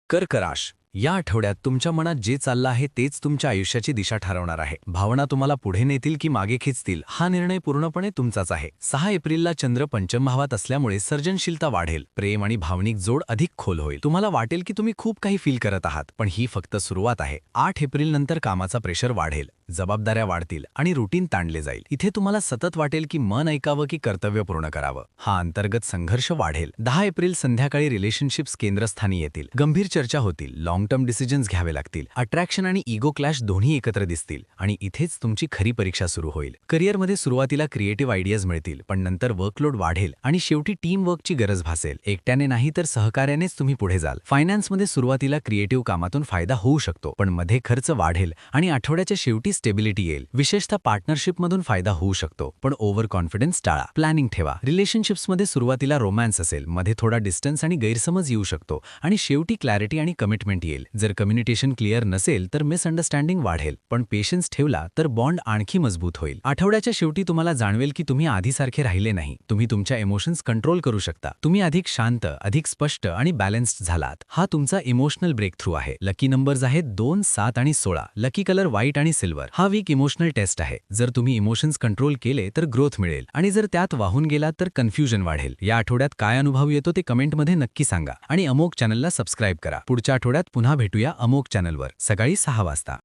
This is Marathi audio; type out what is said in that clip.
कर्क राश या आठवड्यात तुमच्या मनात जे चाललं आहे तेच तुमच्या आयुष्याची दिशा ठरवणार आहे. भावना तुम्हाला पुढे नेतील की मागे खिचतील हा निर्णय पूर्णपणे तुमचाच आहे. 6 एप्रिलला चंद्र पंचम भावात असल्यामुळे सर्जनशीलता वाढेल, प्रेम आणि भावनिक जोड अधिक खोल होईल. तुम्हाला वाटेल की तुम्ही खूप काही फील करत आहात, पण ही फक्त सुरुवात आहे. 8 एप्रिल नंतर कामाचा प्रेशर वाढेल, जबाबदाऱ्या वाढतील आणि रुटीन ताणले जाईल. इथे तुम्हाला सतत वाटेल की मन ऐकावं की कर्तव्य पूर्ण करावं. हा अंतर्गत संघर्ष वाढेल. 10 एप्रिल संध्याकाळी रिलेशनशिप्स केंद्रस्थानी येतील, गंभीर चर्चा होतील, लॉंग टर्म डिसिजन्स घ्यावे लागतील. अट्रॅक्शन आणि इगो क्लॅश दोन्ही एकत्र दिसतील आणि इथेच तुमची खरी परीक्षा सुरू होईल. करिअरमध्ये सुरुवातीला क्रिएटिव्ह आयडियाज मिळतील, पण नंतर वर्कलोड वाढेल आणि शेवटी टीम वर्कची गरज भासेल. एकट्याने नाही तर सहकार्यानेच तुम्ही पुढे जाल. फायनान्समध्ये सुरुवातीला क्रिएटिव्ह कामातून फायदा होऊ शकतो, पण मध्ये खर्च वाढेल आणि आठवड्याच्या शेवटी स्टेबिलिटी येईल. विशेषतः पार्टनरशिपमधून फायदा होऊ शकतो, पण ओव्हर कॉन्फिडन्स टाळा. प्लॅनिंग ठेवा. रिलेशनशिप्समध्ये सुरुवातीला रोमॅन्स असेल, मध्ये थोडा डिस्टन्स आणि गैरसमज येऊ शकतो आणि शेवटी क्लॅरिटी आणि कमिटमेंट येईल. जर कम्युनिकेशन क्लिअर नसेल तर मिसअंडरस्टँडिंग वाढेल, पण पेशन्स ठेवला तर बॉन्ड आणखी मजबूत होईल. आठवड्याच्या शेवटी तुम्हाला जाणवेल की तुम्ही आधीसारखे राहिले नाही. तुम्ही तुमच्या इमोशन्स कंट्रोल करू शकता. तुम्ही अधिक शांत, अधिक स्पष्ट आणि बॅलन्स्ड झालात. हा तुमचा इमोशनल ब्रेक थ्रू आहे. लकी नंबर्स आहेत 2, 7 आणि 16. लकी कलर व्हाईट आणि सिल्वर. हा वीक इमोशनल टेस्ट आहे. जर तुम्ही इमोशन्स कंट्रोल केले तर ग्रोथ मिळेल आणि जर त्यात वाहून गेलात तर कन्फ्युजन वाढेल. या आठवड्यात काय अनुभव येतो ते कमेंटमध्ये नक्की सांगा आणि अमोक चॅनलला सबस्क्राईब करा. पुढच्या आठवड्यात पुन्हा भेटूया अमोक चॅनलवर सकाळी 6 वाजता.